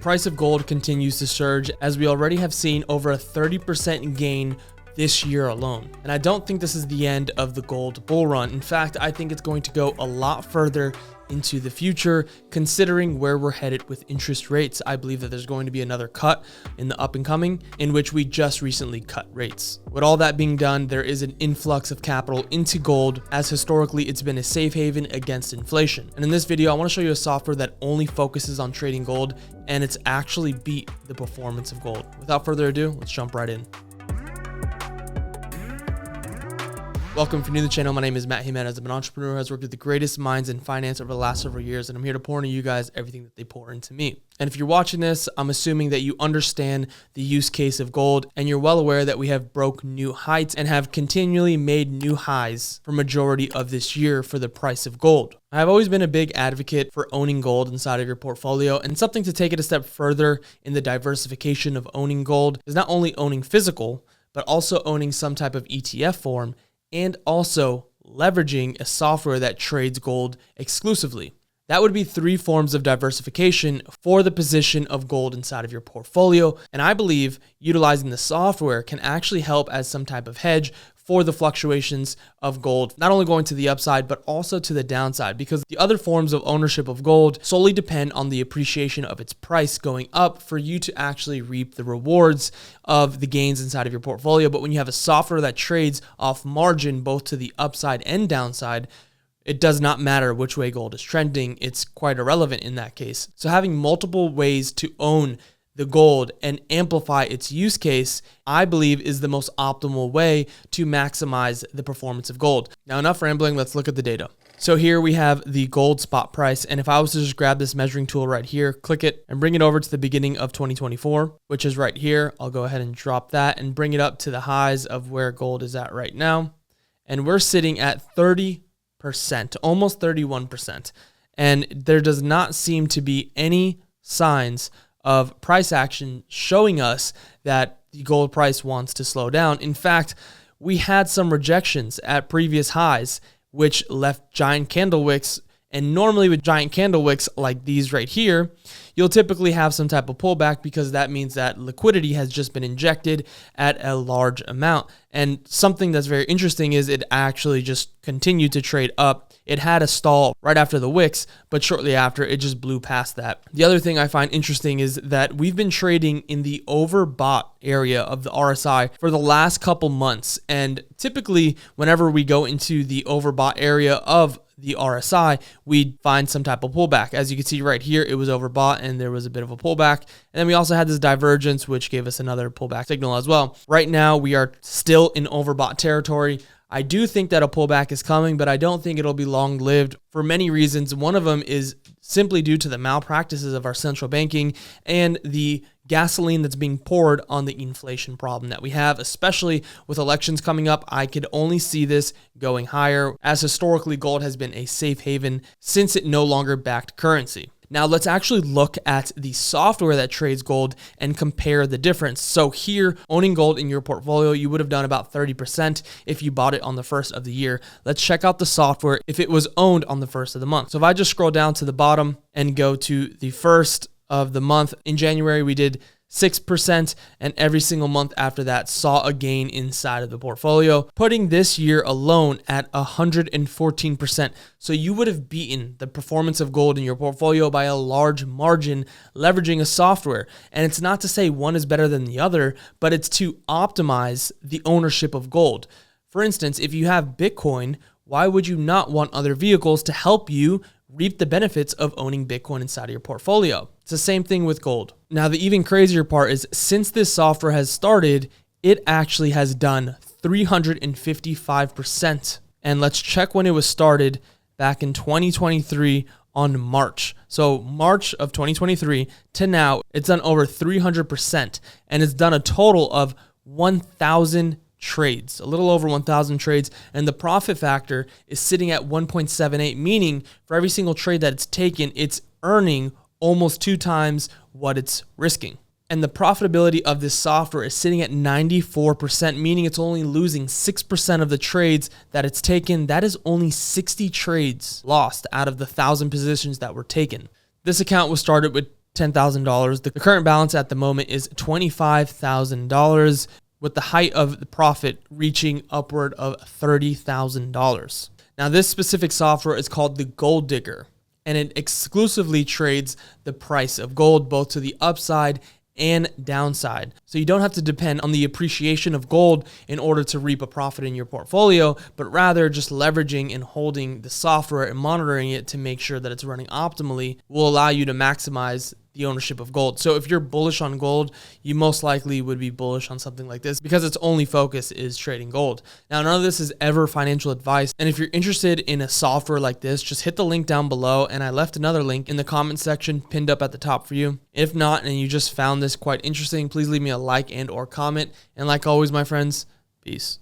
price of gold continues to surge, as we already have seen over a 30% gain this year alone. And I don't think this is the end of the gold bull run. In fact, I think it's going to go a lot further into the future, considering where we're headed with interest rates. I believe that there's going to be another cut in the up and coming, in which we just recently cut rates. With all that being done, there is an influx of capital into gold, as historically it's been a safe haven against inflation. And in this video, I want to show you a software that only focuses on trading gold, and it's actually beat the performance of gold. Without further ado, let's jump right in. Welcome. If you're new to the channel, my name is Matt Jimenez. I'm an entrepreneur who has worked with the greatest minds in finance over the last several years, and I'm here to pour into you guys everything that they pour into me. And if you're watching this, I'm assuming that you understand the use case of gold, and you're well aware that we have broke new heights and have continually made new highs for majority of this year for the price of gold. I've always been a big advocate for owning gold inside of your portfolio, and something to take it a step further in the diversification of owning gold is not only owning physical, but also owning some type of ETF form, and also leveraging a software that trades gold exclusively. That would be three forms of diversification for the position of gold inside of your portfolio. And I believe utilizing the software can actually help as some type of hedge for the fluctuations of gold, not only going to the upside, but also to the downside, because the other forms of ownership of gold solely depend on the appreciation of its price going up for you to actually reap the rewards of the gains inside of your portfolio. But when you have a software that trades off margin, both to the upside and downside, it does not matter which way gold is trending. It's quite irrelevant in that case. So having multiple ways to own the gold and amplify its use case, I believe, is the most optimal way to maximize the performance of gold. Now, enough rambling, let's look at the data. So here we have the gold spot price. And if I was to just grab this measuring tool right here, click it and bring it over to the beginning of 2024, which is right here, I'll go ahead and drop that and bring it up to the highs of where gold is at right now. And we're sitting at 30%, almost 31%. And there does not seem to be any signs of price action showing us that the gold price wants to slow down. In fact, we had some rejections at previous highs, which left giant candle wicks. And normally with giant candle wicks like these right here, you'll typically have some type of pullback, because that means that liquidity has just been injected at a large amount. And something that's very interesting is it actually just continued to trade up. It had a stall right after the wicks, but shortly after it just blew past that. The other thing I find interesting is that we've been trading in the overbought area of the RSI for the last couple months. And typically whenever we go into the overbought area of the RSI, we find some type of pullback. As you can see right here, it was overbought and there was a bit of a pullback. And then we also had this divergence, which gave us another pullback signal as well. Right now, we are still in overbought territory. I do think that a pullback is coming, but I don't think it'll be long-lived for many reasons. One of them is simply due to the malpractices of our central banking and the gasoline that's being poured on the inflation problem that we have, especially with elections coming up. I could only see this going higher, as historically gold has been a safe haven since it no longer backed currency. Now let's actually look at the software that trades gold and compare the difference. So here, owning gold in your portfolio, you would have done about 30% if you bought it on the first of the year. Let's check out the software if it was owned on the first of the month. So if I just scroll down to the bottom and go to the first of the month, in January we did 6%, and every single month after that saw a gain inside of the portfolio, putting this year alone at 114%. So you would have beaten the performance of gold in your portfolio by a large margin, leveraging a software. And it's not to say one is better than the other, but it's to optimize the ownership of gold. For instance, if you have Bitcoin, why would you not want other vehicles to help you reap the benefits of owning Bitcoin inside of your portfolio? It's the same thing with gold. Now, the even crazier part is, since this software has started, it actually has done 355%. And let's check when it was started back in 2023 on March. So March of 2023 to now, it's done over 300%. And it's done a total of 1,000 trades, a little over 1,000 trades, and the profit factor is sitting at 1.78, meaning for every single trade that it's taken, it's earning almost 2 times what it's risking. And the profitability of this software is sitting at 94%, meaning it's only losing 6% of the trades that it's taken. That is only 60 trades lost out of the 1,000 positions that were taken. This account was started with $10,000. The current balance at the moment is $25,000, with the height of the profit reaching upward of $30,000. Now, this specific software is called the Gold Digger, and it exclusively trades the price of gold, both to the upside and downside. So you don't have to depend on the appreciation of gold in order to reap a profit in your portfolio, but rather just leveraging and holding the software and monitoring it to make sure that it's running optimally will allow you to maximize the ownership of gold. So if you're bullish on gold, you most likely would be bullish on something like this because its only focus is trading gold. Now, none of this is ever financial advice. And if you're interested in a software like this, just hit the link down below. And I left another link in the comment section pinned up at the top for you. If not, and you just found this quite interesting, please leave me a like and or comment. And like always, my friends, peace.